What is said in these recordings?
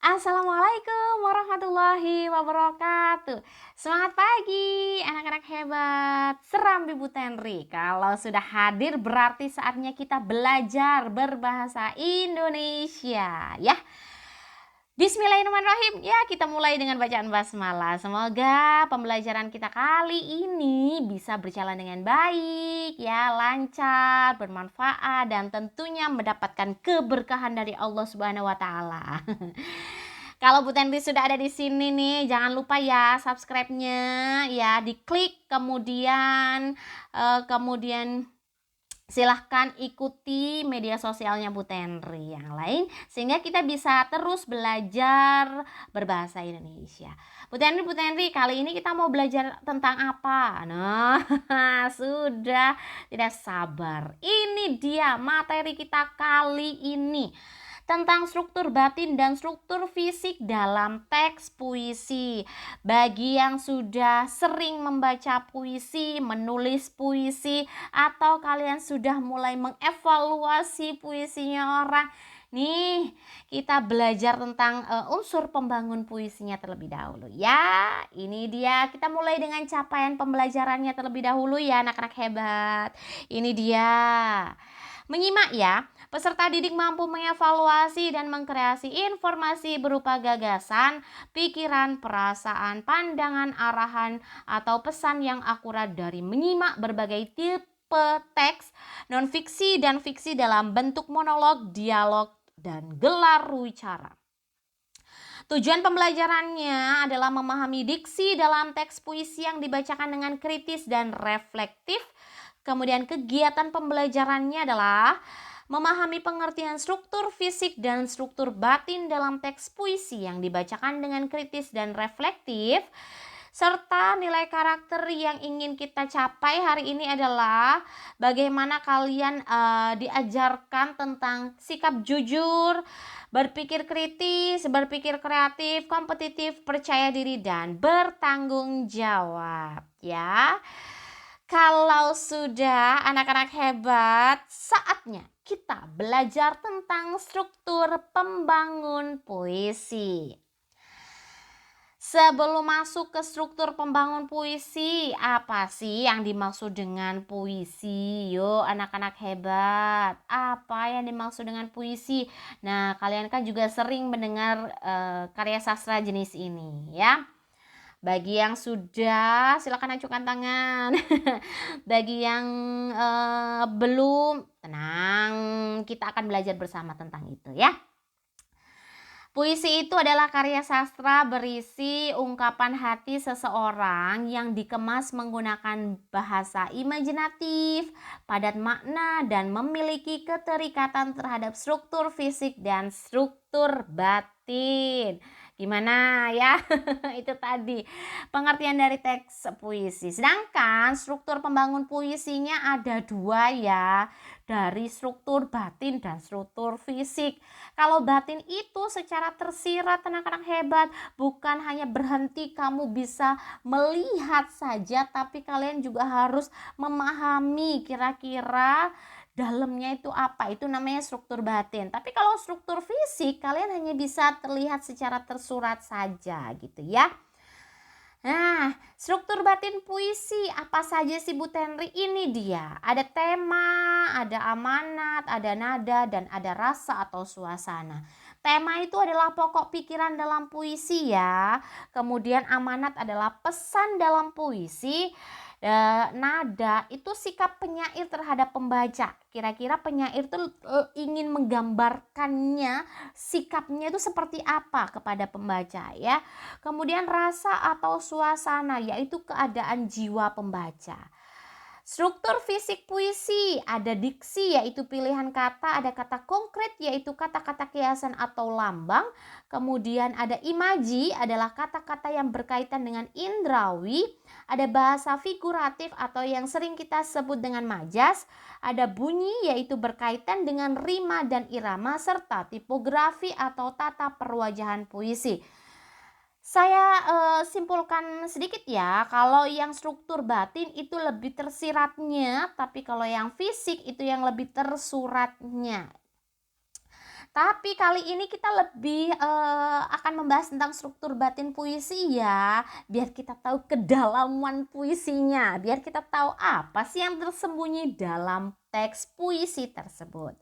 Assalamualaikum warahmatullahi wabarakatuh. Semangat pagi anak-anak hebat. Seram Ibu Tenri. Kalau sudah hadir berarti saatnya kita belajar berbahasa Indonesia ya. Bismillahirrahmanirrahim. Ya, kita mulai dengan bacaan basmalah. Semoga pembelajaran kita kali ini bisa berjalan dengan baik, ya, lancar, bermanfaat dan tentunya mendapatkan keberkahan dari Allah Subhanahu wa taala. Kalau Bu Tenri sudah ada di sini nih, jangan lupa ya subscribe-nya ya, diklik kemudian silahkan ikuti media sosialnya Bu Tenri yang lain sehingga kita bisa terus belajar berbahasa Indonesia. Bu Tenri, kali ini kita mau belajar tentang apa? Nah, sudah tidak sabar. Ini dia materi kita kali ini, tentang struktur batin dan struktur fisik dalam teks puisi. Bagi yang sudah sering membaca puisi, menulis puisi, atau kalian sudah mulai mengevaluasi puisinya orang, nih kita belajar tentang unsur pembangun puisinya terlebih dahulu ya. Ini dia, kita mulai dengan capaian pembelajarannya terlebih dahulu ya anak-anak hebat. Ini dia. Menyimak ya, peserta didik mampu mengevaluasi dan mengkreasi informasi berupa gagasan, pikiran, perasaan, pandangan, arahan, atau pesan yang akurat dari menyimak berbagai tipe teks, non-fiksi dan fiksi dalam bentuk monolog, dialog, dan gelar wicara. Tujuan pembelajarannya adalah memahami diksi dalam teks puisi yang dibacakan dengan kritis dan reflektif. Kemudian kegiatan pembelajarannya adalah memahami pengertian struktur fisik dan struktur batin dalam teks puisi yang dibacakan dengan kritis dan reflektif. Serta nilai karakter yang ingin kita capai hari ini adalah bagaimana kalian diajarkan tentang sikap jujur, berpikir kritis, berpikir kreatif, kompetitif, percaya diri, dan bertanggung jawab ya. Kalau sudah anak-anak hebat, saatnya kita belajar tentang struktur pembangun puisi. Sebelum masuk ke struktur pembangun puisi, apa sih yang dimaksud dengan puisi? Yuk anak-anak hebat, apa yang dimaksud dengan puisi? Nah, kalian kan juga sering mendengar karya sastra jenis ini ya. Bagi yang sudah, silakan ajukan tangan. Bagi yang belum, tenang, kita akan belajar bersama tentang itu ya. Puisi itu adalah karya sastra berisi ungkapan hati seseorang yang dikemas menggunakan bahasa imajinatif, padat makna, dan memiliki keterikatan terhadap struktur fisik dan struktur batin. Gimana ya? Itu tadi pengertian dari teks puisi. Sedangkan struktur pembangun puisinya ada dua ya, dari struktur batin dan struktur fisik. Kalau batin itu secara tersirat anak-anak hebat, bukan hanya berhenti kamu bisa melihat saja, tapi kalian juga harus memahami kira-kira dalamnya itu apa. Itu namanya struktur batin. Tapi kalau struktur fisik kalian hanya bisa terlihat secara tersurat saja gitu ya. Nah, struktur batin puisi apa saja sih Bu Tenri? Ini dia. Ada tema, ada amanat, ada nada, dan ada rasa atau suasana. Tema itu adalah pokok pikiran dalam puisi ya. Kemudian amanat adalah pesan dalam puisi. Nada itu sikap penyair terhadap pembaca. Kira-kira penyair itu ingin menggambarkannya, sikapnya itu seperti apa kepada pembaca ya. Kemudian rasa atau suasana, yaitu keadaan jiwa pembaca. Struktur fisik puisi, ada diksi yaitu pilihan kata, ada kata konkret yaitu kata-kata kiasan atau lambang. Kemudian ada imaji adalah kata-kata yang berkaitan dengan indrawi. Ada bahasa figuratif atau yang sering kita sebut dengan majas. Ada bunyi yaitu berkaitan dengan rima dan irama serta tipografi atau tata perwajahan puisi. Saya simpulkan sedikit ya, kalau yang struktur batin itu lebih tersiratnya, tapi kalau yang fisik itu yang lebih tersuratnya. Tapi kali ini kita lebih akan membahas tentang struktur batin puisi ya, biar kita tahu kedalaman puisinya, biar kita tahu apa sih yang tersembunyi dalam teks puisi tersebut.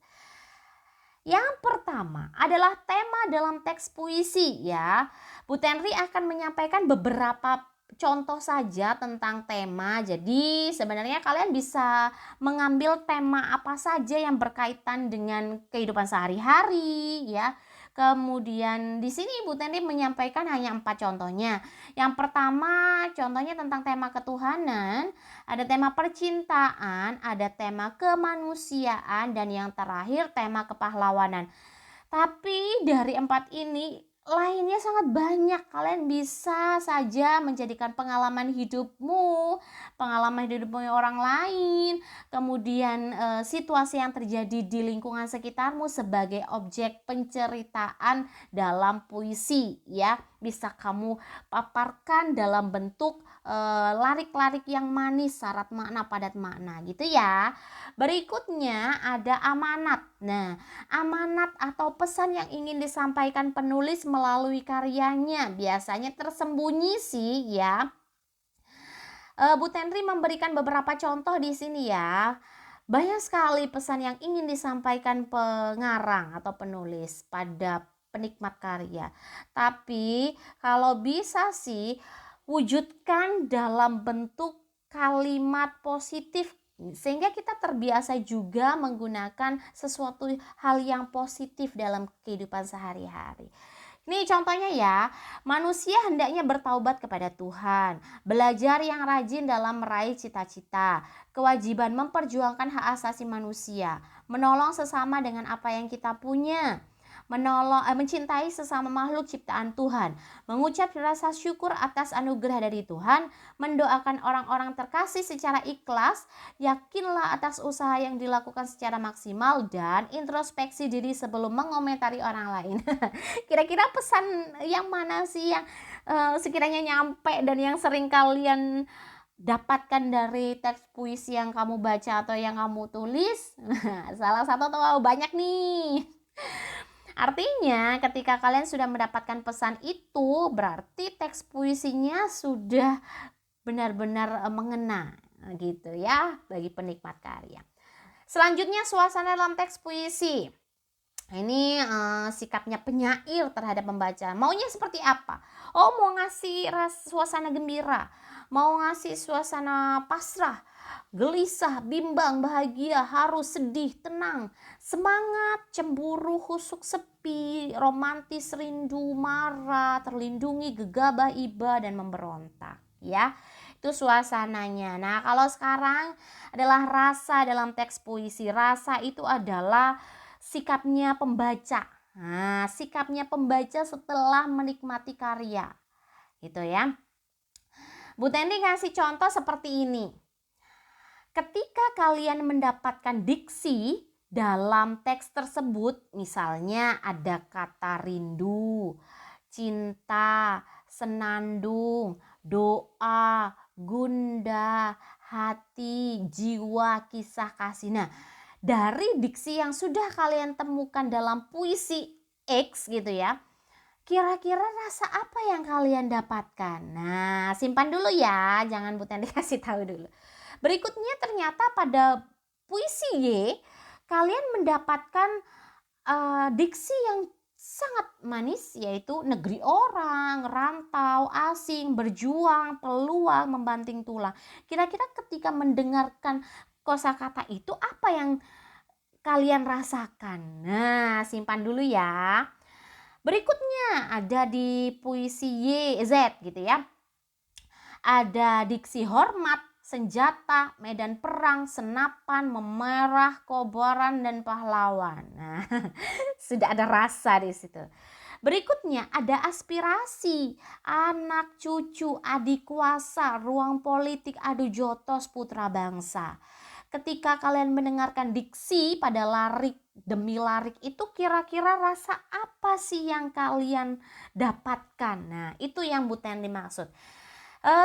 Yang pertama adalah tema dalam teks puisi ya. Bu Tenri akan menyampaikan beberapa contoh saja tentang tema. Jadi sebenarnya kalian bisa mengambil tema apa saja yang berkaitan dengan kehidupan sehari-hari ya. Kemudian di sini Bu Tenri menyampaikan hanya 4 contohnya. Yang pertama contohnya tentang tema ketuhanan, ada tema percintaan, ada tema kemanusiaan, dan yang terakhir tema kepahlawanan. Tapi dari 4 ini lainnya sangat banyak. Kalian bisa saja menjadikan pengalaman hidupmu orang lain, kemudian situasi yang terjadi di lingkungan sekitarmu sebagai objek penceritaan dalam puisi ya. Bisa kamu paparkan dalam bentuk larik-larik yang manis, syarat makna, padat makna gitu ya. Berikutnya ada amanat. Nah, amanat atau pesan yang ingin disampaikan penulis melalui karyanya biasanya tersembunyi sih ya. Bu Tenri memberikan beberapa contoh di sini ya. Banyak sekali pesan yang ingin disampaikan pengarang atau penulis pada penikmat karya. Tapi kalau bisa sih wujudkan dalam bentuk kalimat positif sehingga kita terbiasa juga menggunakan sesuatu hal yang positif dalam kehidupan sehari-hari. Ini contohnya ya, manusia hendaknya bertaubat kepada Tuhan, belajar yang rajin dalam meraih cita-cita, kewajiban memperjuangkan hak asasi manusia, menolong sesama dengan apa yang kita punya, mencintai sesama makhluk ciptaan Tuhan, mengucap rasa syukur atas anugerah dari Tuhan, mendoakan orang-orang terkasih secara ikhlas, yakinlah atas usaha yang dilakukan secara maksimal, dan introspeksi diri sebelum mengomentari orang lain. Kira-kira pesan yang mana sih yang sekiranya nyampe dan yang sering kalian dapatkan dari teks puisi yang kamu baca atau yang kamu tulis? Salah satu atau banyak nih? Artinya ketika kalian sudah mendapatkan pesan itu, berarti teks puisinya sudah benar-benar mengena gitu ya bagi penikmat karya. Selanjutnya suasana dalam teks puisi. Ini sikapnya penyair terhadap pembaca. Maunya seperti apa? Oh, mau ngasih suasana gembira, mau ngasih suasana pasrah, gelisah, bimbang, bahagia, haru, sedih, tenang, semangat, cemburu, husuk, sepi, romantis, rindu, marah, terlindungi, gegabah, iba, dan memberontak ya. Itu suasananya. Nah, kalau sekarang adalah rasa dalam teks puisi. Rasa itu adalah sikapnya pembaca. Nah, sikapnya pembaca setelah menikmati karya. Gitu ya. Bu Tendi kasih contoh seperti ini. Ketika kalian mendapatkan diksi dalam teks tersebut, misalnya ada kata rindu, cinta, senandung, doa, gundah, hati, jiwa, kisah kasih. Nah, dari diksi yang sudah kalian temukan dalam puisi X gitu ya, kira-kira rasa apa yang kalian dapatkan? Nah, simpan dulu ya, jangan Bu Tendi kasih tahu dulu. Berikutnya ternyata pada puisi Y, kalian mendapatkan diksi yang sangat manis, yaitu negeri orang, rantau, asing, berjuang, peluang, membanting tulang. Kira-kira ketika mendengarkan kosakata itu apa yang kalian rasakan? Nah, simpan dulu ya. Berikutnya ada di puisi Y, Z gitu ya. Ada diksi hormat, senjata, medan perang, senapan, memerah, kobaran, dan pahlawan. Nah, sudah ada rasa di situ. Berikutnya ada aspirasi, anak, cucu, adik kuasa, ruang politik, adu jotos, putra bangsa. Ketika kalian mendengarkan diksi pada larik demi larik itu, kira-kira rasa apa sih yang kalian dapatkan? Nah, itu yang Bu Tendi maksud.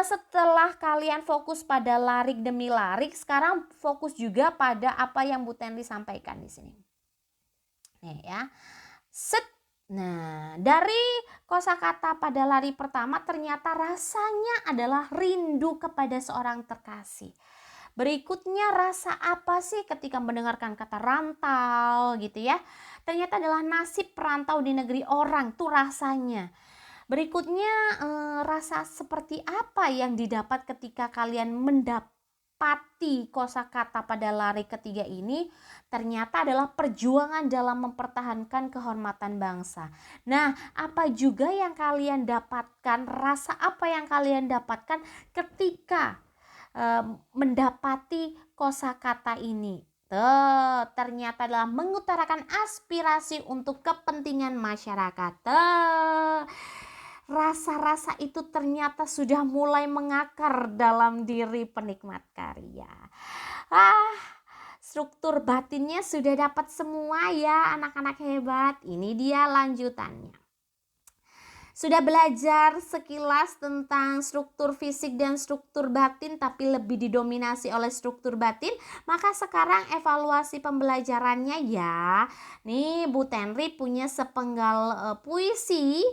Setelah kalian fokus pada larik demi larik, sekarang fokus juga pada apa yang Bu Tendi sampaikan di sini. Nih ya. Set. Nah, dari kosakata pada lari pertama ternyata rasanya adalah rindu kepada seorang terkasih. Berikutnya rasa apa sih ketika mendengarkan kata rantau gitu ya. Ternyata adalah nasib perantau di negeri orang tuh rasanya. Berikutnya rasa seperti apa yang didapat ketika kalian mendapati kosakata pada lari ketiga ini? Ternyata adalah perjuangan dalam mempertahankan kehormatan bangsa. Nah, apa juga yang kalian dapatkan? Rasa apa yang kalian dapatkan ketika mendapati kosakata ini? Ternyata adalah mengutarakan aspirasi untuk kepentingan masyarakat. Rasa-rasa itu ternyata sudah mulai mengakar dalam diri penikmat karya. Struktur batinnya sudah dapat semua ya anak-anak hebat. Ini dia lanjutannya. Sudah belajar sekilas tentang struktur fisik dan struktur batin, tapi lebih didominasi oleh struktur batin. Maka sekarang evaluasi pembelajarannya ya. Nih Bu Tenri punya sepenggal puisi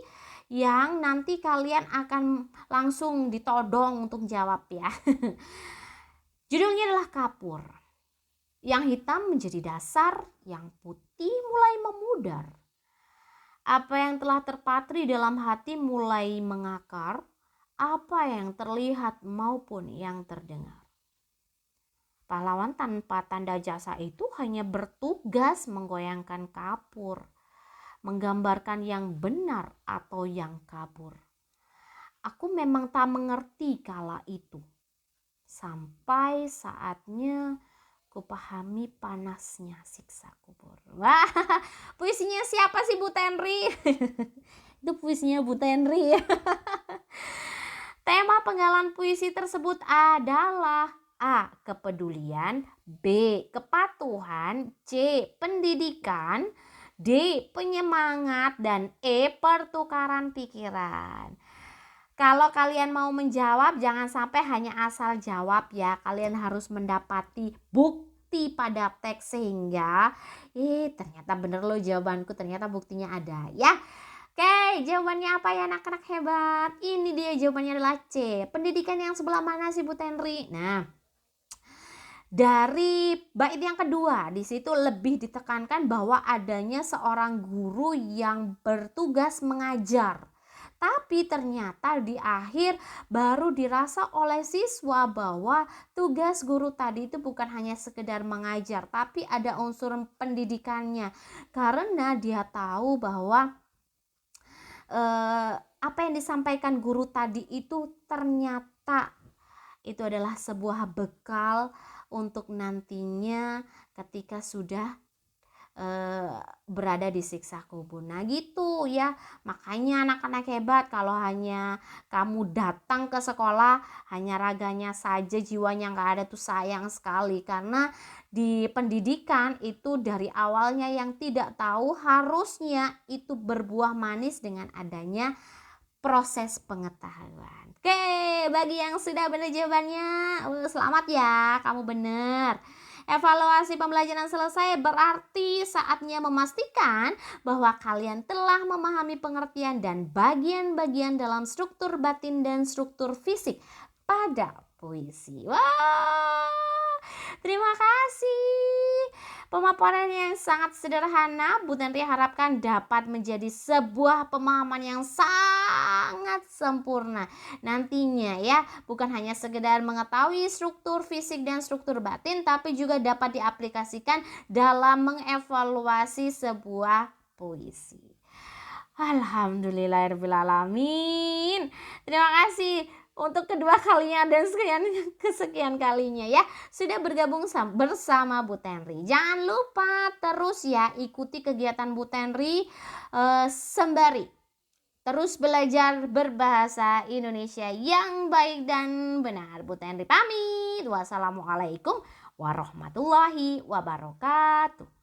yang nanti kalian akan langsung ditodong untuk jawab ya. Judulnya adalah Kapur. Yang hitam menjadi dasar, yang putih mulai memudar. Apa yang telah terpatri dalam hati mulai mengakar, apa yang terlihat maupun yang terdengar. Pahlawan tanpa tanda jasa itu hanya bertugas menggoyangkan kapur, menggambarkan yang benar atau yang kabur. Aku memang tak mengerti kala itu. Sampai saatnya kupahami panasnya siksa kubur. Wah, puisinya siapa sih Bu Tenri? Itu puisinya Bu Tenri. Tema penggalan puisi tersebut adalah A. Kepedulian, B. Kepatuhan, C. Pendidikan, D. Penyemangat, dan E. Pertukaran pikiran. Kalau kalian mau menjawab, jangan sampai hanya asal jawab ya. Kalian harus mendapati bukti pada teks sehingga ternyata bener loh jawabanku, ternyata buktinya ada ya. Oke, jawabannya apa ya anak-anak hebat? Ini dia jawabannya adalah C. Pendidikan yang sebelah mana sih Bu Tenri? Nah, dari bait yang kedua, di situ lebih ditekankan bahwa adanya seorang guru yang bertugas mengajar. Tapi ternyata di akhir baru dirasa oleh siswa bahwa tugas guru tadi itu bukan hanya sekedar mengajar, tapi ada unsur pendidikannya. Karena dia tahu bahwa apa yang disampaikan guru tadi itu ternyata itu adalah sebuah bekal untuk nantinya ketika sudah berada di siksa kubur. Nah gitu ya, makanya anak-anak hebat kalau hanya kamu datang ke sekolah hanya raganya saja, jiwanya nggak ada tuh sayang sekali. Karena di pendidikan itu dari awalnya yang tidak tahu harusnya itu berbuah manis dengan adanya proses pengetahuan. Oke, bagi yang sudah benar jawabannya, selamat ya, kamu benar. Evaluasi pembelajaran selesai, berarti saatnya memastikan bahwa kalian telah memahami pengertian dan bagian-bagian dalam struktur batin dan struktur fisik pada puisi. Wah, terima kasih. Pemaparan yang sangat sederhana, Bu Tenri harapkan dapat menjadi sebuah pemahaman yang sangat sempurna nantinya ya. Bukan hanya sekedar mengetahui struktur fisik dan struktur batin, tapi juga dapat diaplikasikan dalam mengevaluasi sebuah puisi. Alhamdulillahirrahmanirrahim. Terima kasih untuk kedua kalinya dan kesekian kalinya ya sudah bergabung bersama Bu Tenri. Jangan lupa terus ya ikuti kegiatan Bu Tenri sembari terus belajar berbahasa Indonesia yang baik dan benar. Bu Tenri pamit. Wassalamualaikum warahmatullahi wabarakatuh.